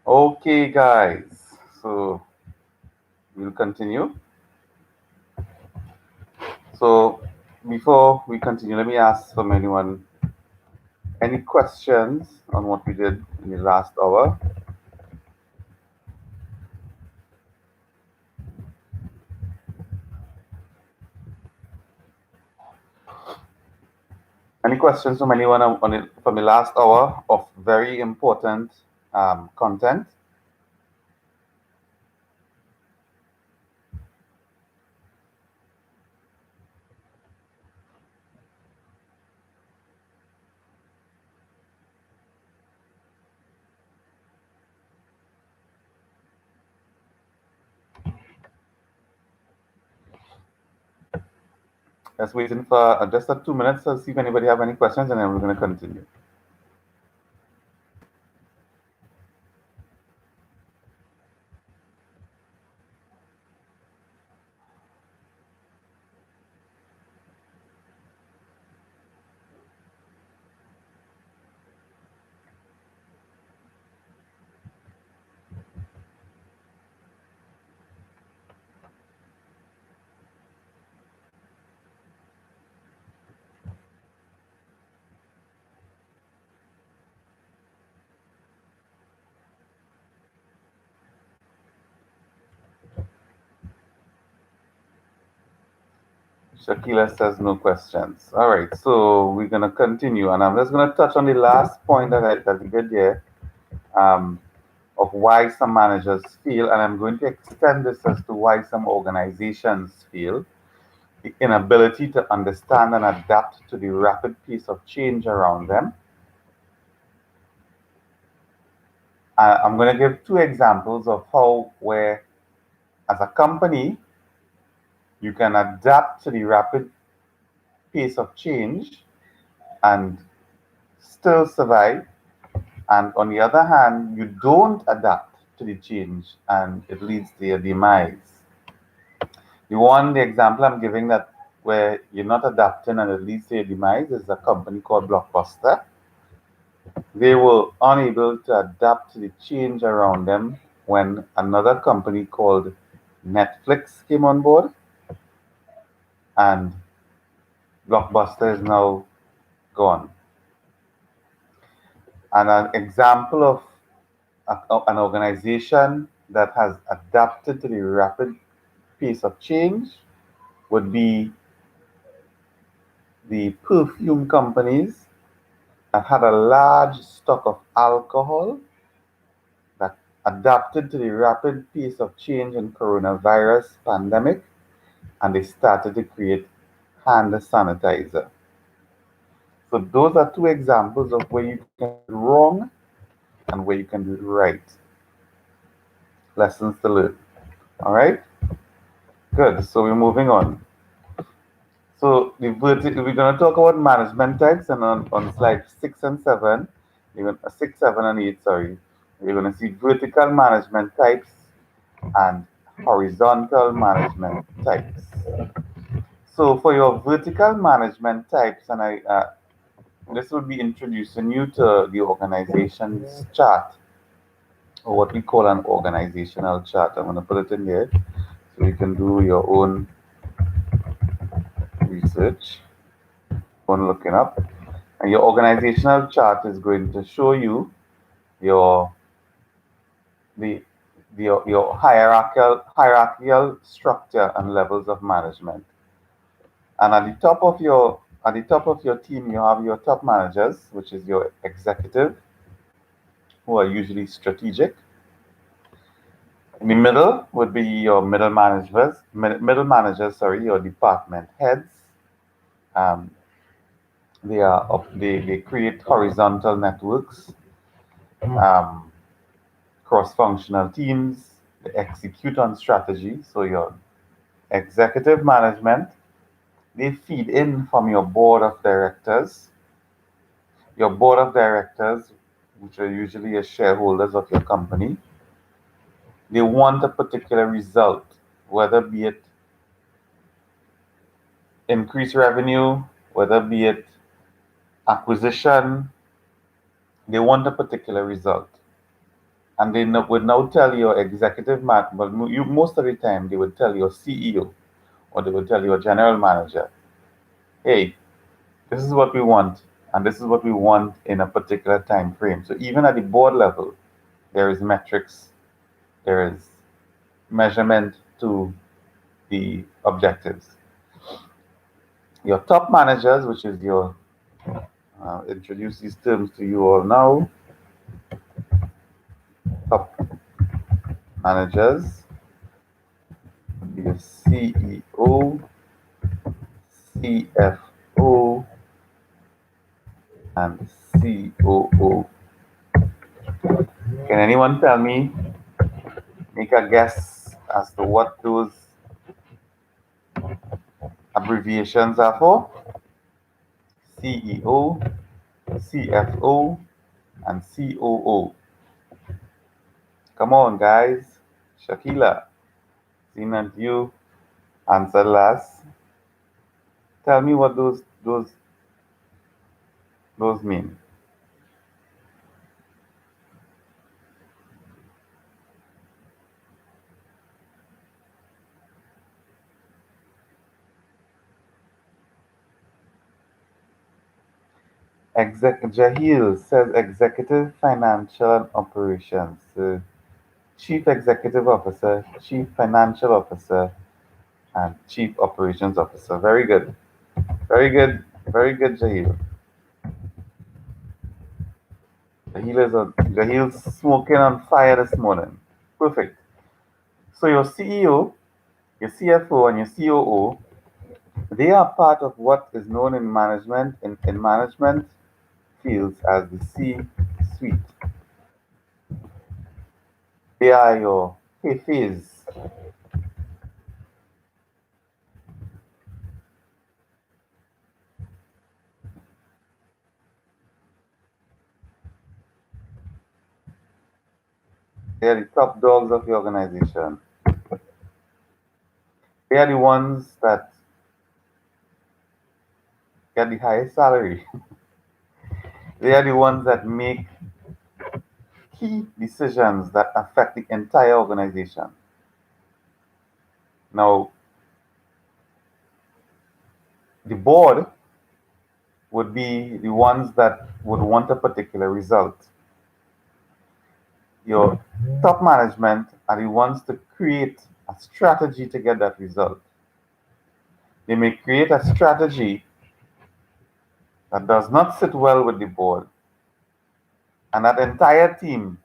Okay, guys. So we'll continue. So before we continue, let me ask from anyone any questions on what we did in the last hour. Any questions from anyone on it from the last hour of very important content? Just waiting for just 2 minutes to see if anybody have any questions, and then we're going to continue. Shakila says no questions. All right, so we're gonna continue, and I'm just gonna touch on the last point that we did here, um, of why some managers feel, and I'm going to extend this as to why some organizations feel the inability to understand and adapt to the rapid pace of change around them. I'm going to give two examples of how, where, as a company, you can adapt to the rapid pace of change and still survive. And on the other hand, you don't adapt to the change and it leads to your demise. The example I'm giving that where you're not adapting and it leads to your demise is a company called Blockbuster. They were unable to adapt to the change around them when another company called Netflix came on board, and Blockbuster is now gone. And an example of an organization that has adapted to the rapid pace of change would be the perfume companies that had a large stock of alcohol that adapted to the rapid pace of change in coronavirus pandemic, and they started to create hand sanitizer. So those are two examples of where you can do it wrong and where you can do it right. Lessons to learn. All right. Good. So we're moving on. So we're going to talk about management types, and on slide 6 and 7, even 6, 7, and 8. Sorry, we're going to see vertical management types and horizontal management types. So for your vertical management types, and this will be introducing you to the organization's chart, or what we call an organizational chart. I'm going to put it in here so you can do your own research, on looking up. And your organizational chart is going to show you your the your hierarchical structure and levels of management. And at the top of your team, you have your top managers, which is your executive, who are usually strategic. In the middle would be your middle managers, sorry, your department heads. Um, they create horizontal networks, um, cross-functional teams. They execute on strategy. So your executive management, they feed in from your board of directors. Your board of directors, which are usually your shareholders of your company, they want a particular result, whether be it increase revenue, whether be it acquisition, they want a particular result. And they would now tell your executive man, but you most of the time they would tell your CEO or they would tell your general manager, hey, this is what we want, and this is what we want in a particular time frame. So even at the board level, there is metrics, there is measurement to the objectives. Your top managers, which is your introduce these terms to you all now. Top managers would be your CEO, CFO, and COO. Can anyone tell me, make a guess as to what those abbreviations are for? CEO, CFO, and COO. Come on, guys. Shakila, Zina, you answer last. Tell me what those mean. Jahil says Executive Financial and Operations. Chief Executive Officer, Chief Financial Officer, and Chief Operations Officer. Very good. Very good. Very good, Jahil. Jahil's smoking on fire this morning. Perfect. So your CEO, your CFO, and your COO, they are part of what is known in management in management fields as the C-suite. They are your jefes. They are the top dogs of the organization. They are the ones that get the highest salary. They are the ones that make key decisions that affect the entire organization. Now, the board would be the ones that would want a particular result. Your top management are the ones to create a strategy to get that result. They may create a strategy that does not sit well with the board, and that entire team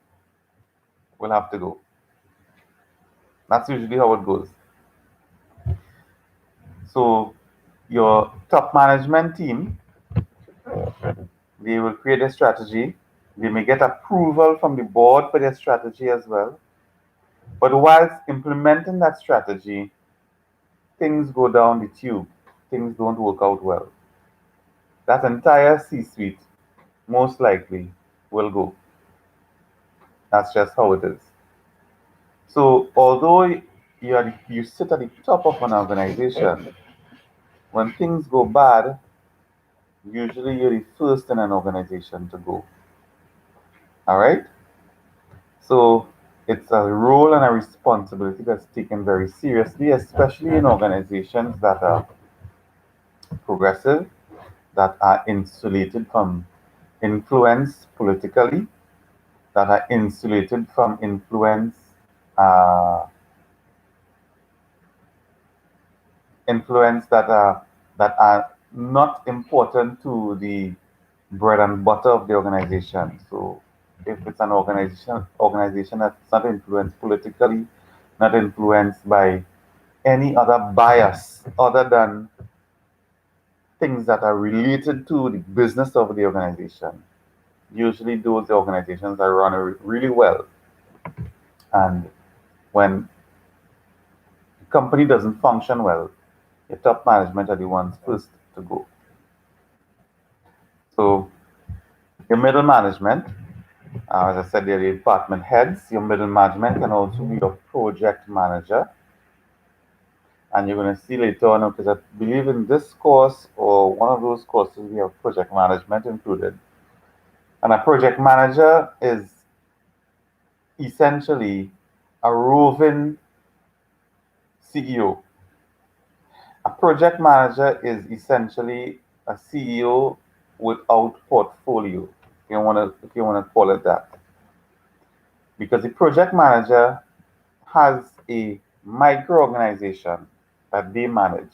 will have to go. That's usually how it goes. So, your top management team, they will create a strategy. They may get approval from the board for their strategy as well. But whilst implementing that strategy, things go down the tube. Things don't work out well. That entire C suite most likely will go. That's just how it is. So, although you sit at the top of an organization, when things go bad, usually you're the first in an organization to go. All right? So, it's a role and a responsibility that's taken very seriously, especially in organizations that are progressive, that are insulated from influence politically, that are insulated from influence, uh, influence that are not important to the bread and butter of the organization. So, if it's an organization that's not influenced politically, not influenced by any other bias other than things that are related to the business of the organization. Usually, those organizations are run really well. And when the company doesn't function well, your top management are the ones first to go. So, your middle management, as I said, they're the department heads. Your middle management can also be your project manager. And you're going to see later on, because I believe in this course or one of those courses, we have project management included. And a project manager is essentially a roving CEO. A project manager is essentially a CEO without portfolio. If you want to call it that, because the project manager has a micro organization that they manage.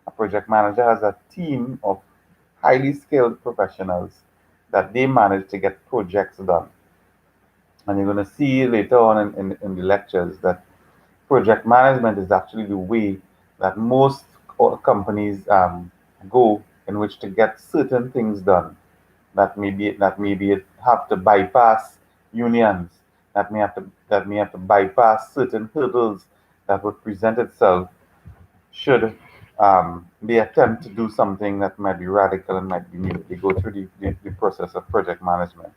A project manager has a team of highly skilled professionals that they manage to get projects done. And you're going to see later on in the lectures that project management is actually the way that most companies go in which to get certain things done. That maybe it have to bypass unions, that may have to bypass certain hurdles that would present itself should they attempt to do something that might be radical and might be new. They go through the process of project management.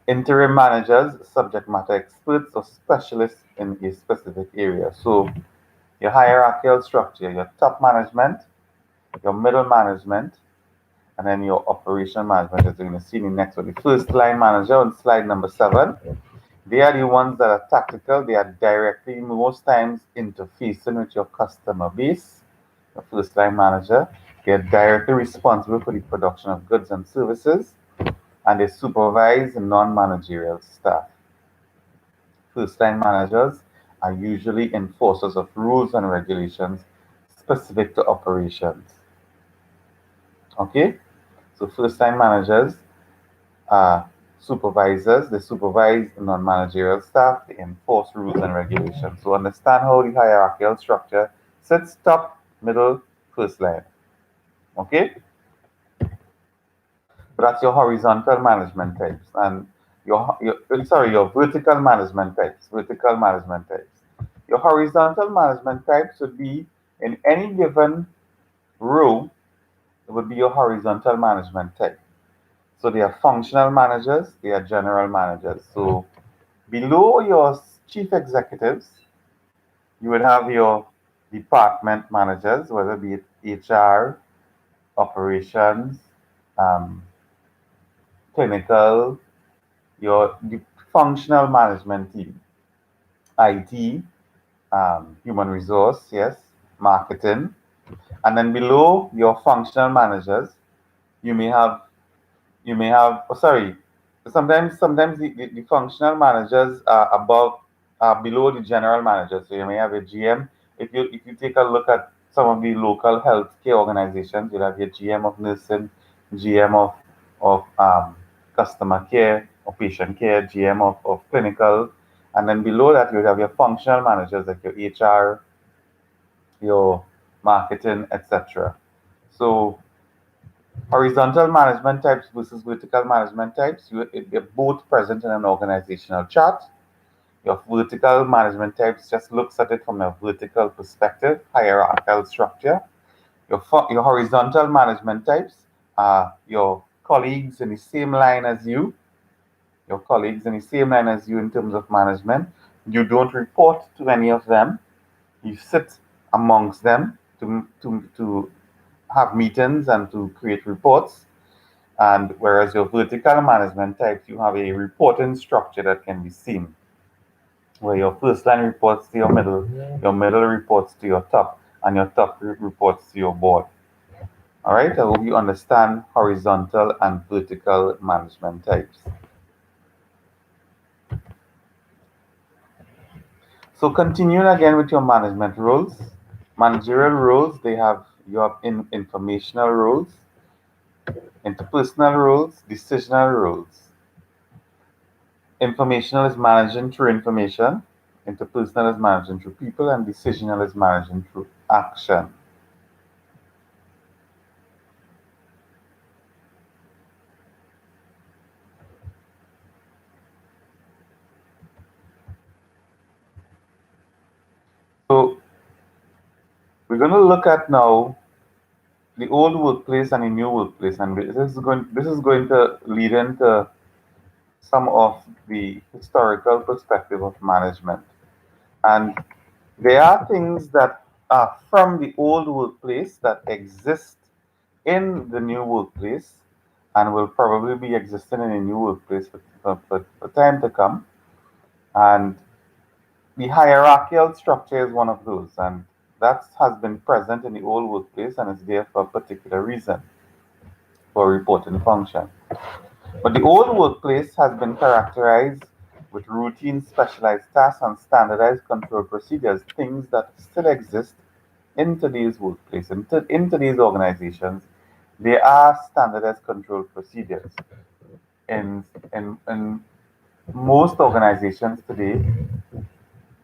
Interim managers, subject matter experts or specialists in a specific area. So your hierarchical structure, your top management, your middle management, and then your operation management, as you're going to see in the next one. The first line manager on slide number 7, they are the ones that are tactical. They are directly, most times, interfacing with your customer base. The first line manager, they are directly responsible for the production of goods and services, and they supervise non managerial staff. First line managers are usually enforcers of rules and regulations specific to operations. Okay? So, first line managers are supervisors, they supervise non managerial staff, they enforce rules and regulations. So, understand how the hierarchical structure sits top, middle, first line. Okay? But that's your horizontal management types. And your vertical management types. Vertical management types. Your horizontal management types would be in any given row, it would be your horizontal management type. So they are functional managers, they are general managers. So below your chief executives, you would have your department managers, whether it be it HR, operations, um, clinical, your functional management team, IT, human resource, yes, marketing, and then below your functional managers, you may have oh, sorry, sometimes the functional managers are above below the general manager. So you may have a GM. If you take a look at some of the local healthcare organizations, you'll have your GM of nursing, GM of customer care or patient care, GM of clinical, and then below that you'll have your functional managers like your HR, your marketing, etc. So horizontal management types versus vertical management types, they're both present in an organizational chart. Your vertical management types just looks at it from a vertical perspective, hierarchical structure. Your horizontal management types are your colleagues in the same line as you, your colleagues in the same line as you in terms of management. You don't report to any of them. You sit amongst them to have meetings and to create reports. And whereas your vertical management types, you have a reporting structure that can be seen, where your first line reports to your middle reports to your top, and your top reports to your board. All right, I hope you understand horizontal and vertical management types. So continuing again with your management roles, managerial roles, they have your informational roles, interpersonal roles, decisional roles. Informational is managing through information, interpersonal is managing through people, and decisional is managing through action. So we're going to look at now the old workplace and the new workplace, and this is going to lead into some of the historical perspective of management. And there are things that are from the old workplace that exist in the new workplace and will probably be existing in a new workplace for time to come. And the hierarchical structure is one of those, and that has been present in the old workplace and is there for a particular reason, for reporting function. But the old workplace has been characterized with routine specialized tasks and standardized control procedures, things that still exist in today's workplace, in today's organizations. There are standardized control procedures. In most organizations today,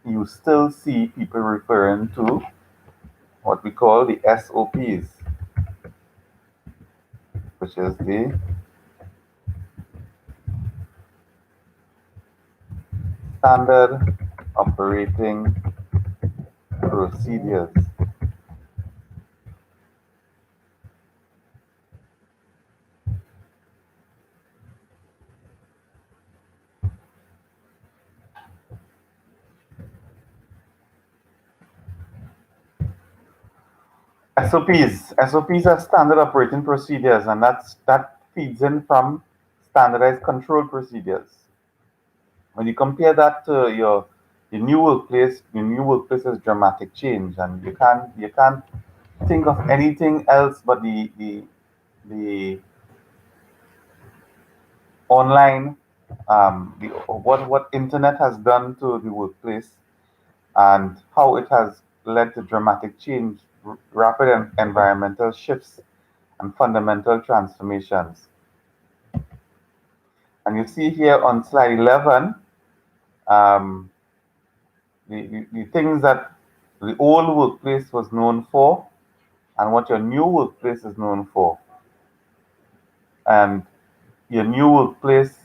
you still see people referring to what we call the SOPs, which is the standard operating procedures. SOPs are standard operating procedures, and that feeds in from standardized control procedures. When you compare that to your new workplace is dramatic change, and you can't think of anything else but the online, what internet has done to the workplace and how it has led to dramatic change, rapid environmental shifts, and fundamental transformations. And you see here on slide 11, um, the things that the old workplace was known for and what your new workplace is known for. And your new workplace,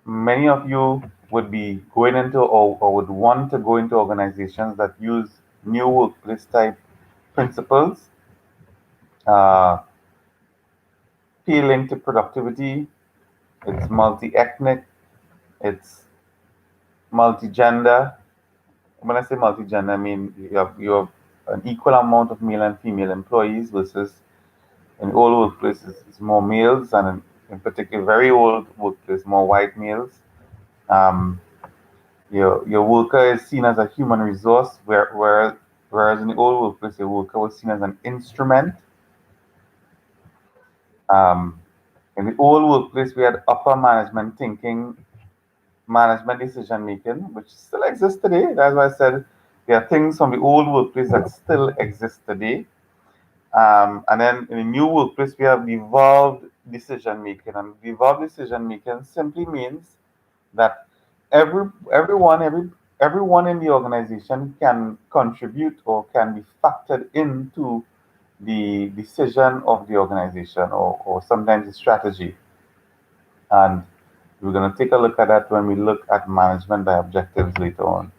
many of you would be going into or would want to go into organizations that use new workplace type principles, uh, appealing to productivity. It's multi-ethnic, it's multi-gender. When I say multi-gender, I mean you have an equal amount of male and female employees versus in old workplaces it's more males, and in particular very old workplace more white males. Um, your worker is seen as a human resource, whereas in the old workplace your worker was seen as an instrument. Um, in the old workplace we had upper management thinking, management decision making, which still exists today. That's why I said there are things from the old workplace that still exist today. And then in the new workplace, we have evolved decision making. And evolved decision making simply means that everyone in the organization can contribute or can be factored into the decision of the organization, or sometimes the strategy. And we're going to take a look at that when we look at management by objectives later on.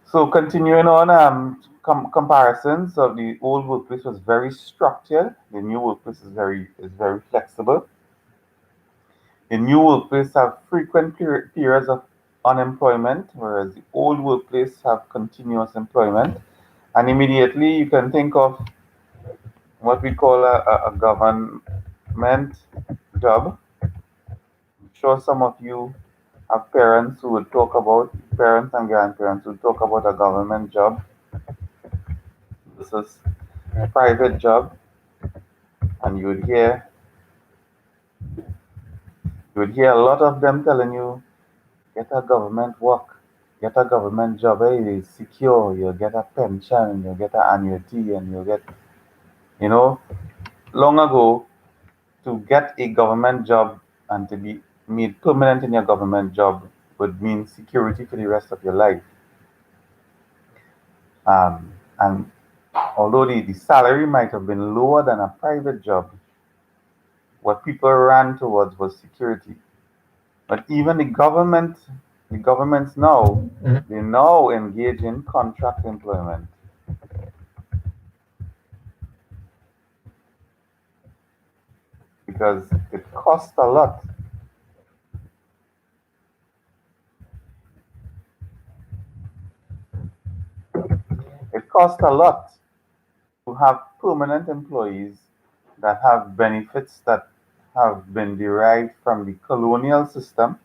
So continuing on, comparisons of the old workplace was very structured. The new workplace is very flexible. The new workplace have frequent periods of unemployment, whereas the old workplace have continuous employment. And immediately you can think of what we call a government job. I'm sure some of you have parents who would talk about, parents and grandparents who talk about a government job versus a private job, and you would hear a lot of them telling you, get a government work, get a government job, it is secure, you get a pension, you get an annuity, and you get, you know, long ago, to get a government job and to be made permanent in your government job would mean security for the rest of your life. And although the salary might have been lower than a private job, what people ran towards was security. But even the governments now, they now engage in contract employment because it costs a lot. It costs a lot to have permanent employees that have benefits that have been derived from the colonial system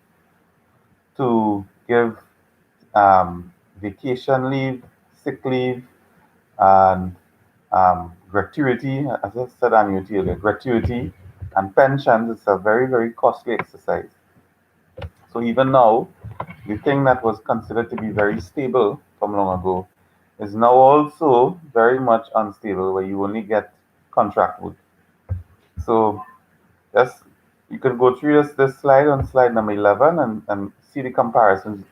to give vacation leave, sick leave, and gratuity, as I said annuity earlier, gratuity and pensions is a very, very costly exercise. So even now, the thing that was considered to be very stable from long ago is now also very much unstable, where you only get contract work. So just you can go through this slide on slide number 11 and see the comparisons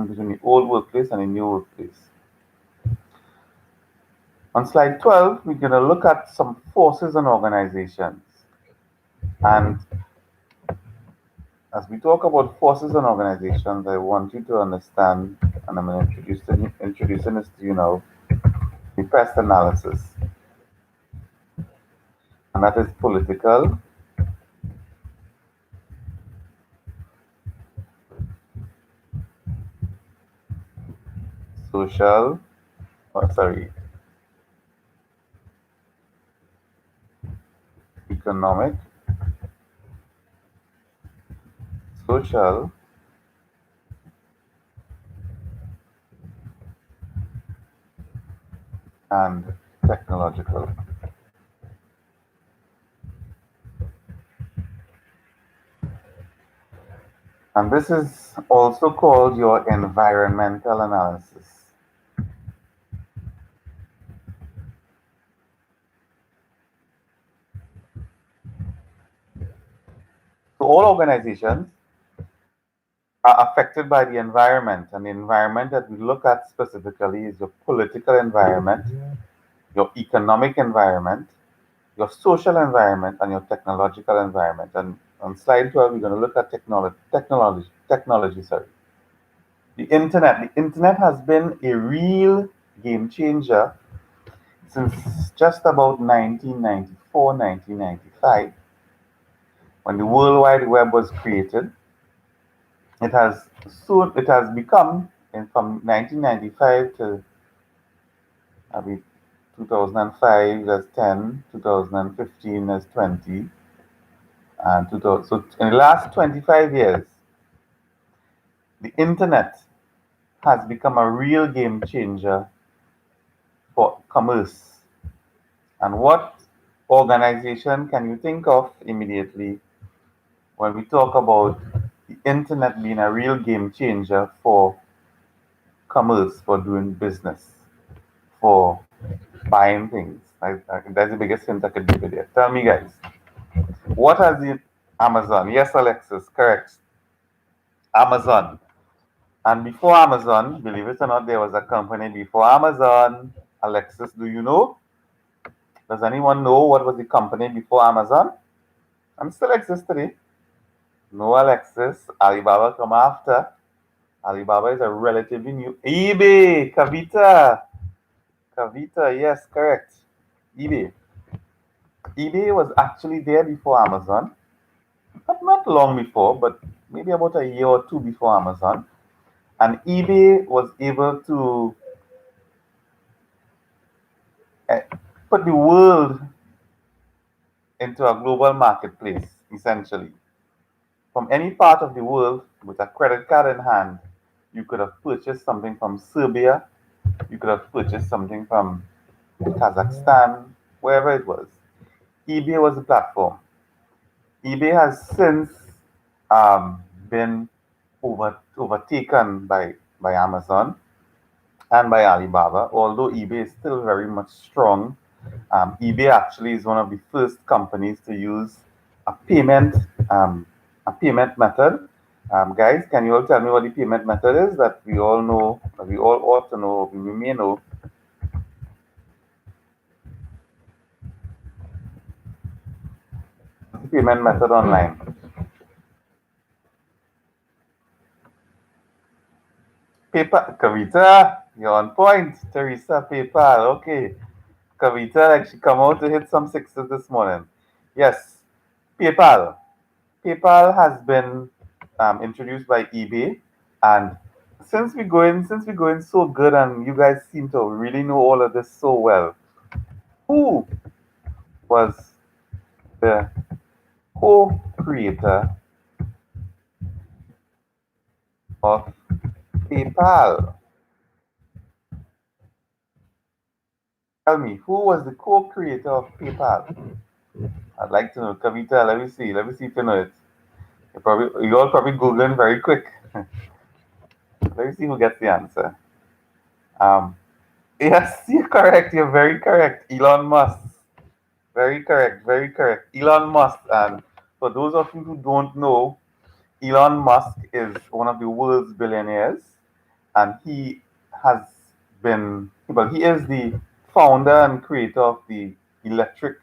between the old workplace and the new workplace. On slide 12, we're going to look at some forces and organizations. And as we talk about forces and organizations, I want you to understand, and I'm going to introducing this to you now, the pest analysis. And that is political, social, sorry, economic, social, and technological. And this is also called your environmental analysis. So all organizations are affected by the environment, and the environment that we look at specifically is your political environment, your economic environment, your social environment, and your technological environment. And on slide 12, we're going to look at technology, sorry. The internet. The internet has been a real game changer since just about 1994, 1995, when the World Wide Web was created. It has become, from 1995 to maybe 2005 as 10, 2015 as 20, and 2000. So in the last 25 years, the internet has become a real game changer for commerce. And what organization can you think of immediately when we talk about the internet being a real game changer for commerce, for doing business, for buying things? That's the biggest hint I could give you there. Tell me, guys, what has the Amazon? Yes, Alexis, correct. Amazon. And before Amazon, believe it or not, there was a company before Amazon. Alexis, do you know? Does anyone know what was the company before Amazon? And still exists today. No, Alexis. Alibaba come after. Alibaba is a relatively new. eBay, Kavita. Kavita, yes, correct. eBay. eBay was actually there before Amazon. Not long before, but maybe about a year or two before Amazon. And eBay was able to uh, put the world into a global marketplace, essentially. From any part of the world with a credit card in hand, you could have purchased something from Serbia, you could have purchased something from Kazakhstan, wherever it was. eBay was the platform. eBay has since been overtaken by Amazon and by Alibaba, although eBay is still very much strong. eBay actually is one of the first companies to use a payment um, a payment method. Guys, can you all tell me what the payment method is that we all know, that we all ought to know, we may know? The payment method online. PayPal, Kavita, you're on point. Teresa, PayPal, okay. Kavita, like she come out to hit some sixes this morning. Yes, PayPal. PayPal has been introduced by eBay, and since we're going so good, and you guys seem to really know all of this so well, who was the co-creator of PayPal? Tell me, who was the co-creator of PayPal? I'd like to know. Kavita, let me see. Let me see if you know it. You all probably Googling very quick. Let me see who gets the answer. Um, yes, you're correct. You're very correct. Elon Musk. Very correct. Very correct. Elon Musk. And for those of you who don't know, Elon Musk is one of the world's billionaires, and he has he is the founder and creator of the electric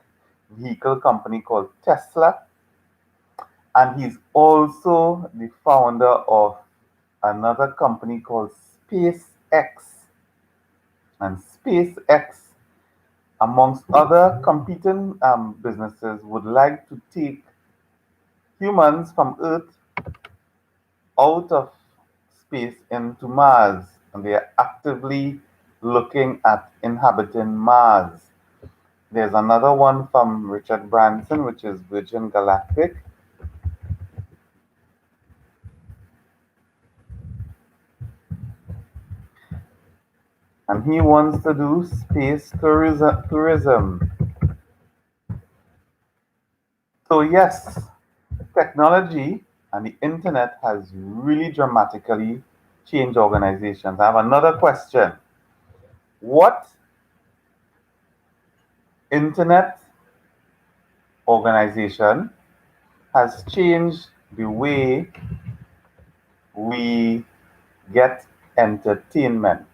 vehicle company called Tesla, and he's also the founder of another company called SpaceX. And SpaceX, amongst other competing businesses, would like to take humans from Earth out of space into Mars, and they are actively looking at inhabiting Mars. There's another one from Richard Branson, which is Virgin Galactic, and he wants to do space tourism. So, yes, technology and the internet has really dramatically changed organizations. I have another question. What internet organization has changed the way we get entertainment?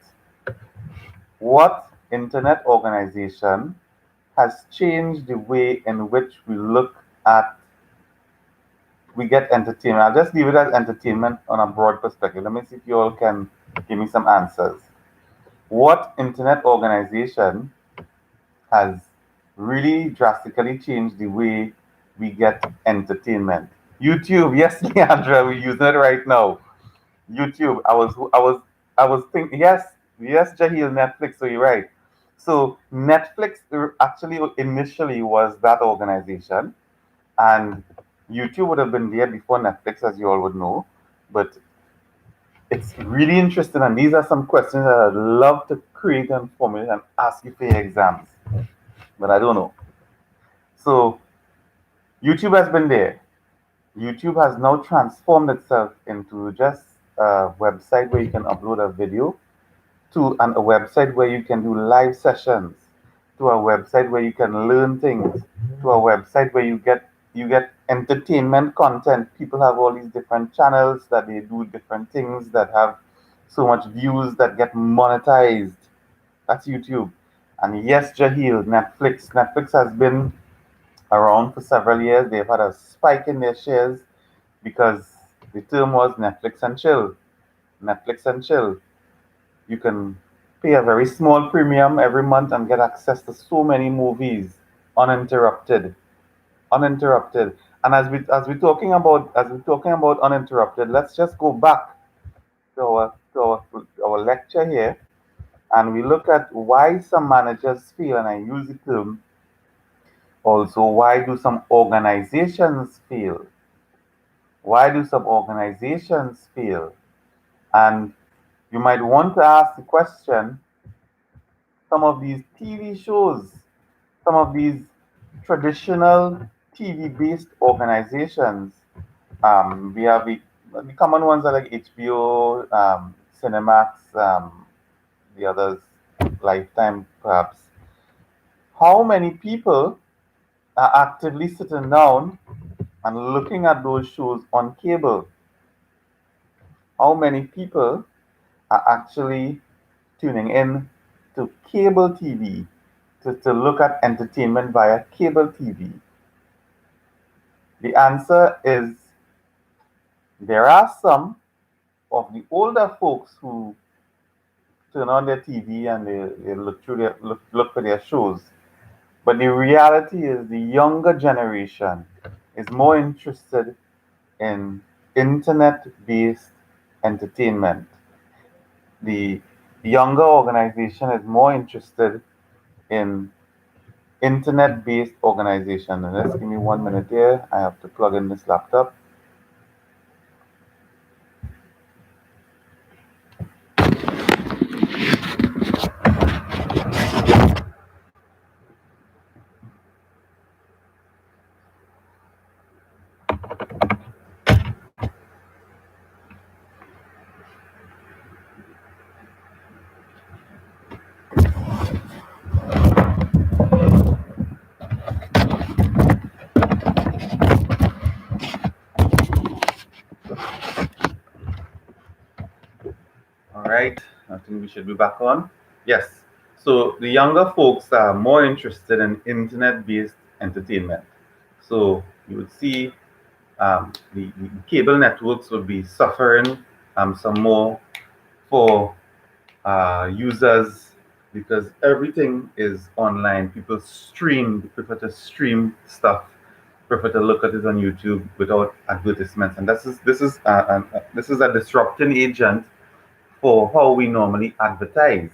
What internet organization has changed the way in which we get entertainment? I'll just leave it as entertainment on a broad perspective. Let me see if you all can give me some answers. What internet organization has really drastically changed the way we get entertainment? YouTube, yes, Leandra, we're using it right now. YouTube. I was thinking, yes, yes, Jahil, Netflix. So you're right. So Netflix actually initially was that organization, and YouTube would have been there before Netflix, as you all would know. But it's really interesting, and these are some questions that I'd love to create and formulate and ask you for your exams, but I don't know. So YouTube has been there. YouTube has now transformed itself into just a website where you can upload a video, a website where you can do live sessions, to a website where you can learn things, to a website where you get entertainment content. People have all these different channels that they do different things that have so much views that get monetized. That's YouTube. And yes, Jahil, Netflix. Netflix has been around for several years. They've had a spike in their shares because the term was Netflix and chill. Netflix and chill. You can pay a very small premium every month and get access to so many movies uninterrupted. Uninterrupted. And as we're talking about uninterrupted, let's just go back to our lecture here, and we look at why some managers fail, and I use the term also, why do some organizations fail? Why do some organizations fail? And you might want to ask the question, some of these TV shows, some of these traditional TV based organizations, we have the common ones are like HBO, Cinemax, the others, Lifetime perhaps. How many people are actively sitting down and looking at those shows on cable? How many people are actually tuning in to cable TV to look at entertainment via cable TV? The answer is there are some of the older folks who turn on their TV and they look for their shows. But the reality is the younger generation is more interested in internet based entertainment. The younger organization is more interested in internet-based organization. And let's give me 1 minute here. I have to plug in this laptop. All right, I think we should be back on. Yes. So the younger folks are more interested in internet-based entertainment. So you would see the cable networks would be suffering some more for users because everything is online. People stream, they prefer to stream stuff, prefer to look at it on YouTube without advertisements, and this is a disrupting agent for how we normally advertise.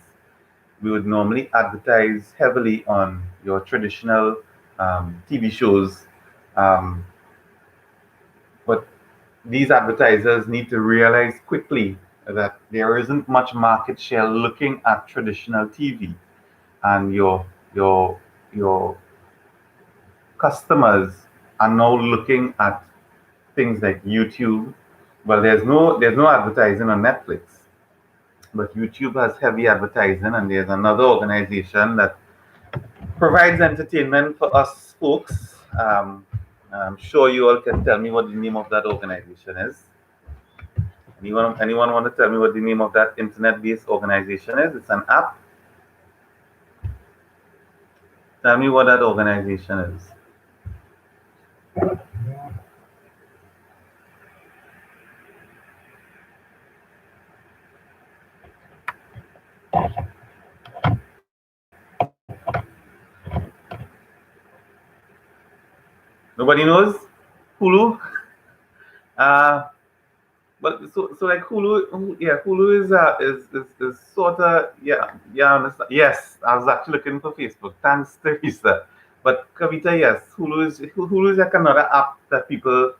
We would normally advertise heavily on your traditional TV shows, um, but these advertisers need to realize quickly that there isn't much market share looking at traditional TV, and your customers are now looking at things like YouTube. Well, there's no advertising on Netflix, but YouTube has heavy advertising, and there's another organization that provides entertainment for us folks. I'm sure you all can tell me what the name of that organization is. Anyone want to tell me what the name of that internet-based organization is? It's an app. Tell me what that organization is. Nobody knows? Hulu? Uh, but like Hulu is sort of yeah, I understand. Yes, I was actually looking for Facebook. Thanks, Teresa. But Kavita, yes, Hulu is like another app that people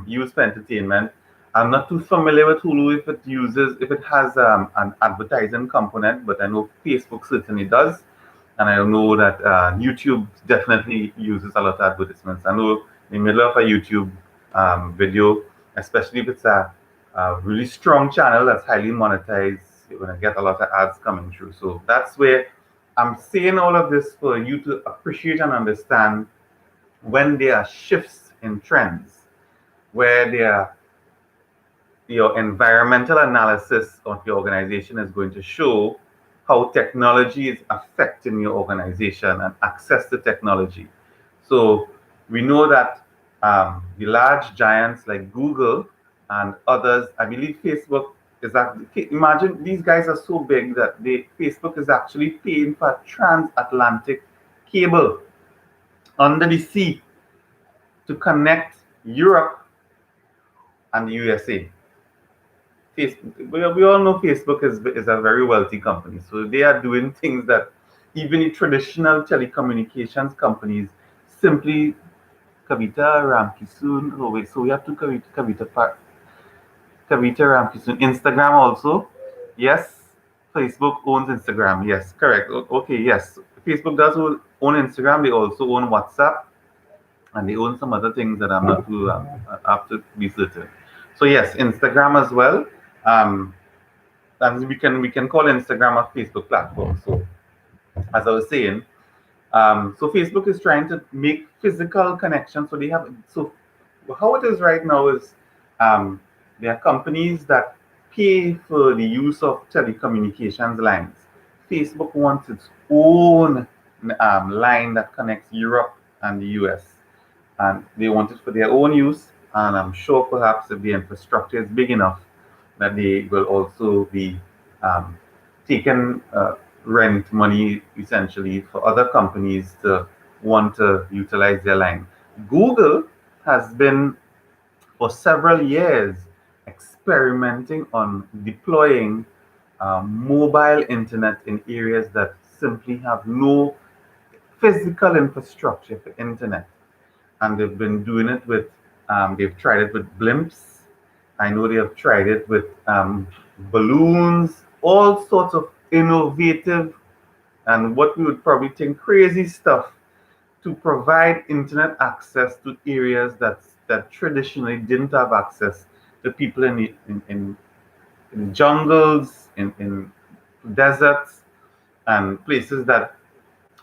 use for entertainment. I'm not too familiar with Hulu if it has an advertising component, but I know Facebook certainly does. And I know that YouTube definitely uses a lot of advertisements. I know in the middle of a YouTube video, especially if it's a really strong channel that's highly monetized, you're going to get a lot of ads coming through. So that's where I'm saying all of this for you to appreciate and understand when there are shifts in trends, where there are your environmental analysis of your organization is going to show how technology is affecting your organization and access to technology. So we know that the large giants like Google and others, I believe Facebook is actually, imagine these guys are so big that Facebook is actually paying for transatlantic cable under the sea to connect Europe and the USA. Facebook, we all know Facebook is a very wealthy company. So they are doing things that even the traditional telecommunications companies simply Kavita Ramkisoon. Oh wait, so we have to Kavita Ramkisoon. Instagram also. Yes. Facebook owns Instagram. Yes, correct. Okay, yes. Facebook does own Instagram. They also own WhatsApp, and they own some other things that I'm not too up to be certain. So yes, Instagram as well. Um, and we can call Instagram a Facebook platform. So as I was saying, so Facebook is trying to make physical connections. So they have so how it is right now is um, there are companies that pay for the use of telecommunications lines. Facebook wants its own line that connects Europe and the US, and they want it for their own use. And I'm sure perhaps if the infrastructure is big enough, that they will also be um, taking rent money essentially for other companies to want to utilize their line. Google has been for several years experimenting on deploying mobile internet in areas that simply have no physical infrastructure for internet. And they've been doing it with, they've tried it with blimps. I know they have tried it with balloons, all sorts of innovative and what we would probably think crazy stuff to provide internet access to areas that traditionally didn't have access. The people in jungles, in deserts, and places that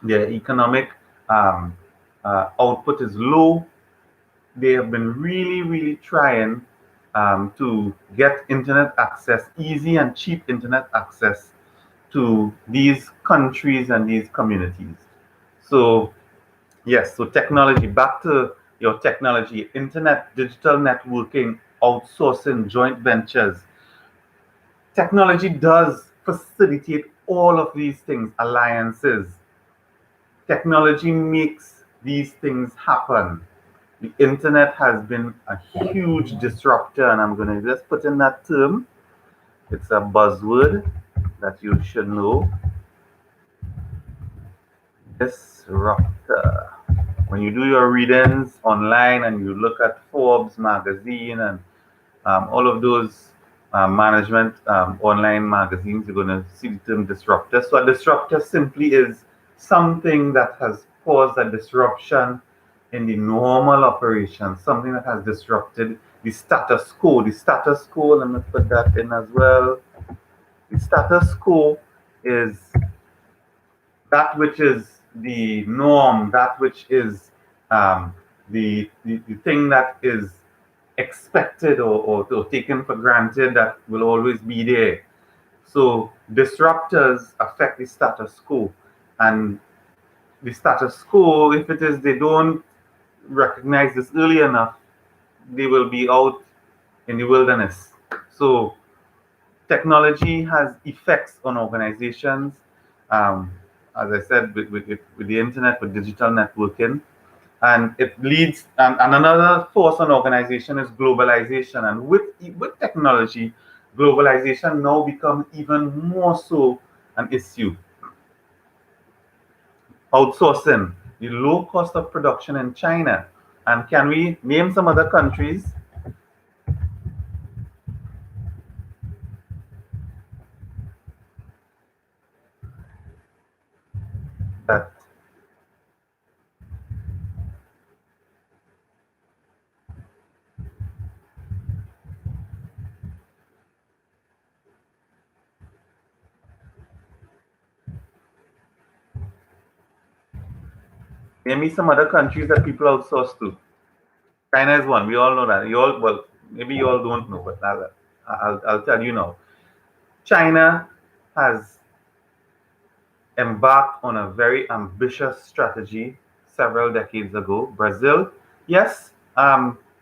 their economic um, output is low. They have been really, really trying to get internet access, easy and cheap internet access to these countries and these communities. So, yes, so technology, back to your technology, internet, digital networking, outsourcing, joint ventures. Technology does facilitate all of these things, alliances. Technology makes these things happen. The internet has been a huge disruptor, and I'm going to just put in that term. It's a buzzword that you should know. Disruptor. When you do your readings online and you look at Forbes magazine and all of those management online magazines, you're going to see the term disruptor. So a disruptor simply is something that has caused a disruption in the normal operation, something that has disrupted the status quo. The status quo, let me put that in as well. The status quo is that which is the norm, that which is the thing that is expected or taken for granted that will always be there. So disruptors affect the status quo. And the status quo, if it is they don't recognize this early enough, they will be out in the wilderness. So technology has effects on organizations. Um, as I said, with the internet, with digital networking, and it leads. And another force on organization is globalization. And with technology, globalization now becomes even more so an issue. Outsourcing, the low cost of production in China, and can we name some other countries that name me some other countries that people outsource to? China is one. We all know that. You all, well, maybe you all don't know, but I'll tell you now. China has embarked on a very ambitious strategy several decades ago. Brazil, yes,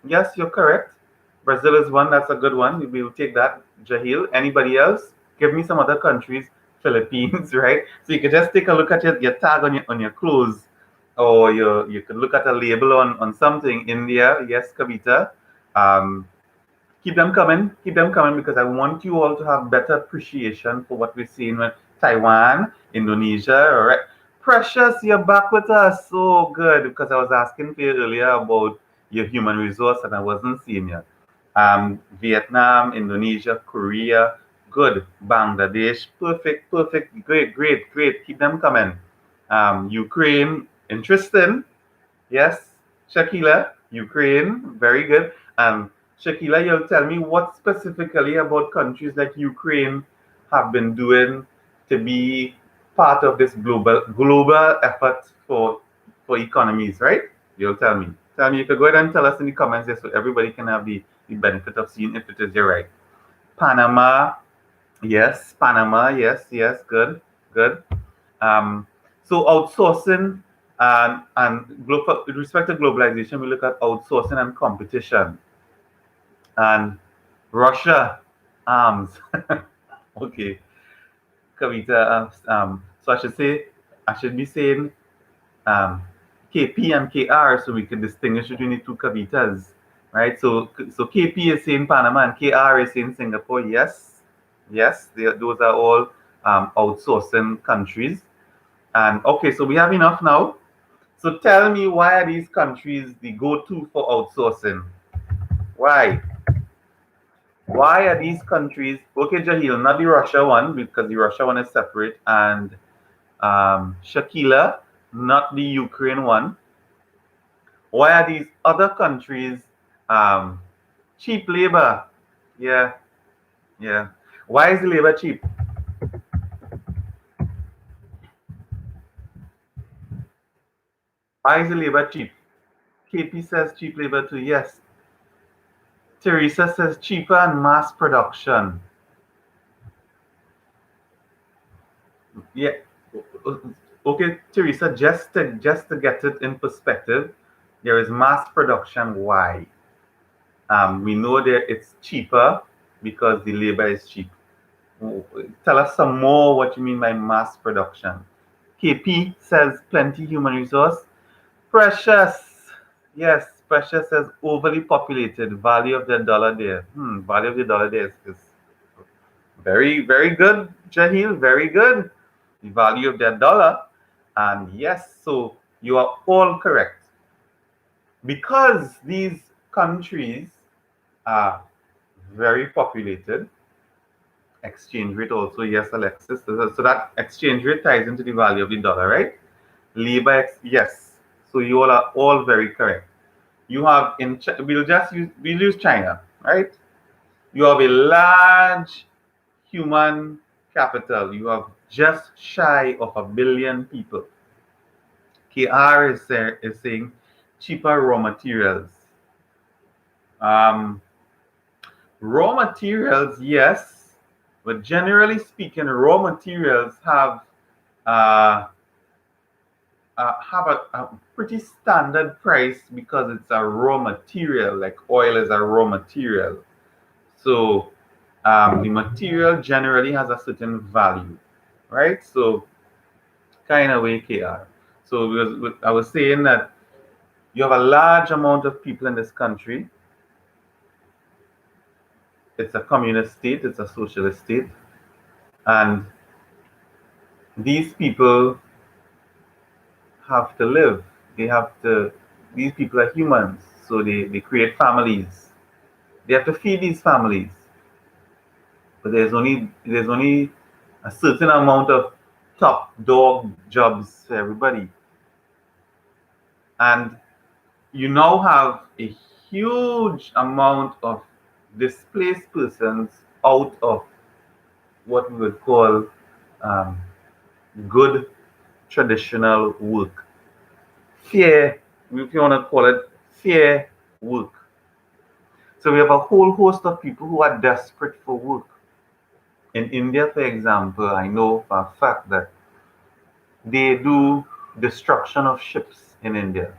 yes, you're correct. Brazil is one. That's a good one. We'll take that. Jahil. Anybody else? Give me some other countries. Philippines, right? So you could just take a look at your tag on your clothes, or you could look at a label on something. India, yes, Kavita. Um, keep them coming because I want you all to have better appreciation for what we're seeing with Taiwan, Indonesia. All right, Precious, you're back with us. So good because I was asking you earlier about your human resource and I wasn't seeing you. Vietnam, Indonesia, Korea, good. Bangladesh, perfect, perfect, great, great, great. Keep them coming. Ukraine, interesting. Yes, Shakila, Ukraine, very good. Shakila, you'll tell me what specifically about countries like Ukraine have been doing to be part of this global effort for economies, right? You'll tell me. Tell me. You could go ahead and tell us in the comments there so everybody can have the benefit of seeing if it is your right. Panama, yes. Panama, yes, yes. Good, good. Um, so outsourcing with respect to globalization, we look at outsourcing and competition. And Russia, arms. Okay, Kavita. So I should be saying um, KP and KR so we can distinguish between the two Kavitas, right? So KP is saying Panama and KR is saying Singapore. Yes, yes, those are all outsourcing countries. And okay, so we have enough now. So tell me, why are these countries the go-to for outsourcing? Why? Why are these countries, okay, Jahil, not the Russia one, because the Russia one is separate, and Shakila, not the Ukraine one. Why are these other countries um, cheap labor? Yeah, yeah. Why is the labor cheap? Why is the labor cheap? KP says cheap labor too. Yes. Teresa says cheaper and mass production. Yeah. Okay, Teresa, just to get it in perspective, there is mass production. Why? We know that it's cheaper because the labor is cheap. Tell us some more what you mean by mass production. KP says plenty human resource. Precious. Yes, Precious says overly populated. Value of the dollar there. Value of the dollar there is very, very good, Jahil. Very good. The value of their dollar. And yes, so you are all correct. Because these countries are very populated, exchange rate also, yes, Alexis. So that exchange rate ties into the value of the dollar, right? Yes. So you all are all very correct. You have we'll use China, right? You have a large human capital. You have just shy of 1 billion people. KR is saying cheaper raw materials. Um, Raw materials, yes, but generally speaking, raw materials uh, have a pretty standard price because it's a raw material. Like oil is a raw material, so the material generally has a certain value, right? So kind of way KR. So I was saying that you have a large amount of people in this country. It's a communist state. It's a socialist state, and these people have to live. They have to, these people are humans, so they create families. They have to feed these families. But there's only a certain amount of top dog jobs for everybody. And you now have a huge amount of displaced persons out of what we would call um, good traditional work. Fair, if you want to call it fair work. So we have a whole host of people who are desperate for work. In India, for example, I know for a fact that they do destruction of ships in India.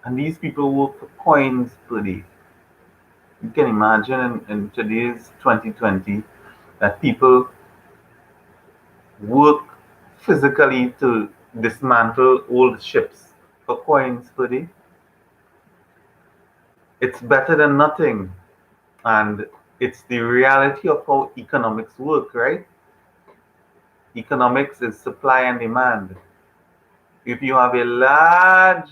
And these people work for coins per day. You can imagine in today's 2020 that people work physically to dismantle old ships for coins per day. It's better than nothing. And it's the reality of how economics work, right? Economics is supply and demand. If you have a large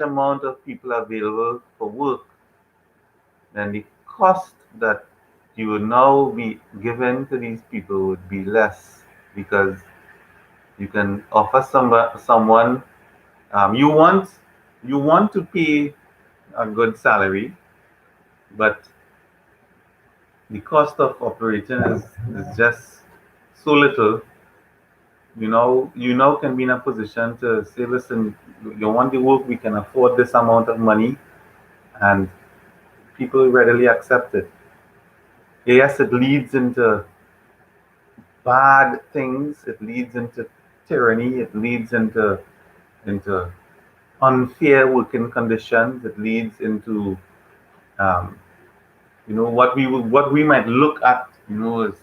amount of people available for work, then the cost that you would now be given to these people would be less because you can offer someone you want to pay a good salary, but the cost of operating is just so little. You now can be in a position to say, listen, you want the work, we can afford this amount of money, and people readily accept it. Yes, it leads into bad things, it leads into tyranny, it leads into unfair working conditions, it leads into um, what we might look at, as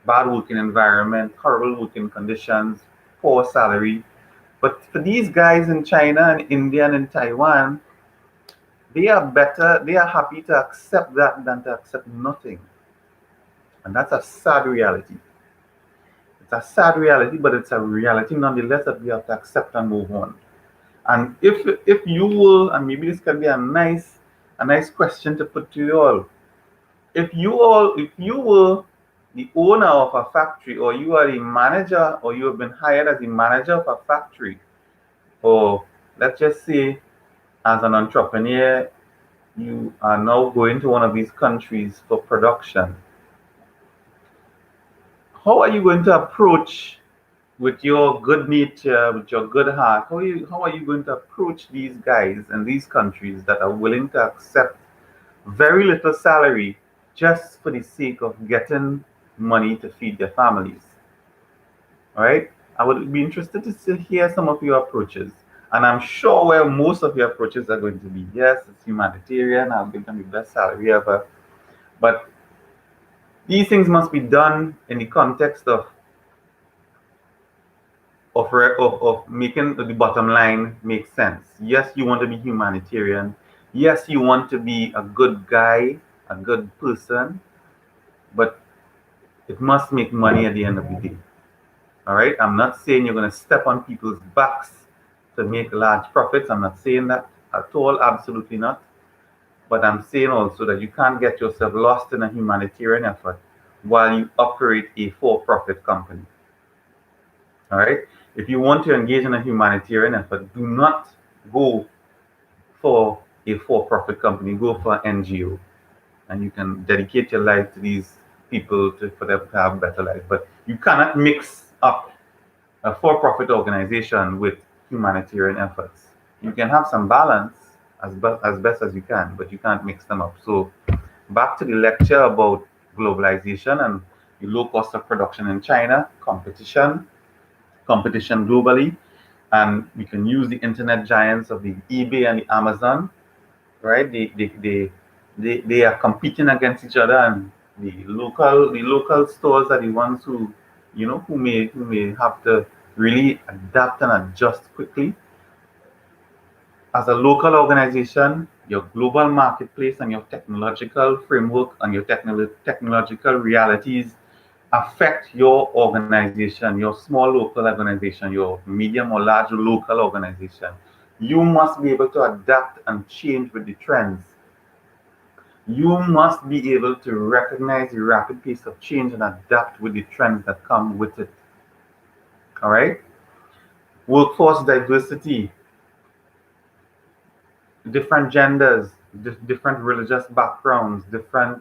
bad working environment, horrible working conditions, poor salary. But for these guys in China and India and in Taiwan, they are happy to accept that than to accept nothing. And that's a sad reality. It's a sad reality, but it's a reality nonetheless that we have to accept and move on. And if you were, and maybe this can be a nice question to put to you all. If you were the owner of a factory, or you are the manager, or you have been hired as the manager of a factory, or let's just say as an entrepreneur, you are now going to one of these countries for production. How are you going to approach, with your good nature, with your good heart, how are you going to approach these guys in these countries that are willing to accept very little salary just for the sake of getting money to feed their families? All right. I would be interested to hear some of your approaches. And I'm sure where most of your approaches are going to be, yes, it's humanitarian, I'll give them the best salary ever. But these things must be done in the context of making the bottom line make sense. Yes, you want to be humanitarian. Yes, you want to be a good guy, a good person, but it must make money at the end of the day. All right. I'm not saying you're going to step on people's backs to make large profits. I'm not saying that at all. Absolutely not. But I'm saying also that you can't get yourself lost in a humanitarian effort while you operate a for-profit company. All right. If you want to engage in a humanitarian effort, do not go for a for-profit company. Go for an NGO, and you can dedicate your life to these people for them to have a better life. But you cannot mix up a for-profit organization with humanitarian efforts. You can have some balance as best as you can, but you can't mix them up. So back to the lecture about globalization and the low cost of production in China, competition globally, and we can use the internet giants of the eBay and the Amazon, right? They are competing against each other, and the local stores are the ones who, who may have to really adapt and adjust quickly. As a local organization, your global marketplace and your technological framework and your technological realities affect your organization, your small local organization, your medium or large local organization. You must be able to adapt and change with the trends. You must be able to recognize the rapid pace of change and adapt with the trends that come with it. All right? Workforce diversity, different genders, different religious backgrounds, different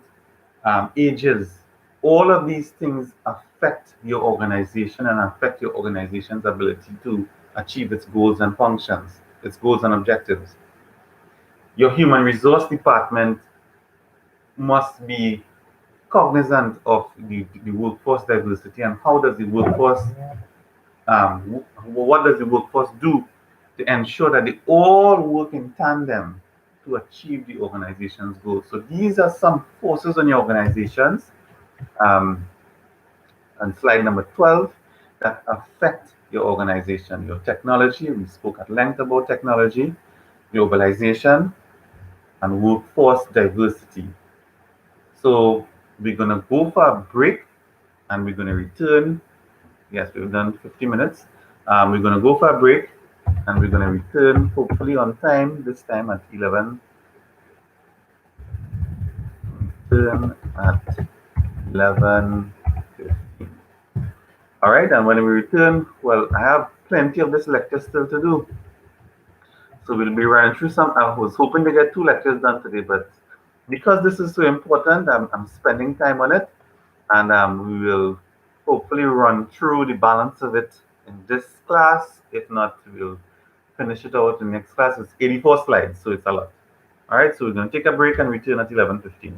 ages. All of these things affect your organization and affect your organization's ability to achieve its goals and functions, its goals and objectives. Your human resource department must be cognizant of the workforce diversity, and how does the workforce, what does the workforce do to ensure that they all work in tandem to achieve the organization's goals. So these are some forces on your organizations, um, on slide number 12, that affect your organization. Your technology, we spoke at length about technology, globalization, and workforce diversity. So we're going to go for a break, and we're going to return. Yes, we've done 50 minutes. We're going to go for a break, and we're going to return hopefully on time, this time at 11. Return at 11:15. All right, and when we return, well, I have plenty of this lecture still to do. So we'll be running through some. I was hoping to get 2 lectures done today, but because this is so important, I'm spending time on it, and we will hopefully run through the balance of it in this class. If not, we'll finish it out in the next class. It's 84 slides, so it's a lot. All right, so we're going to take a break and return at 11:15.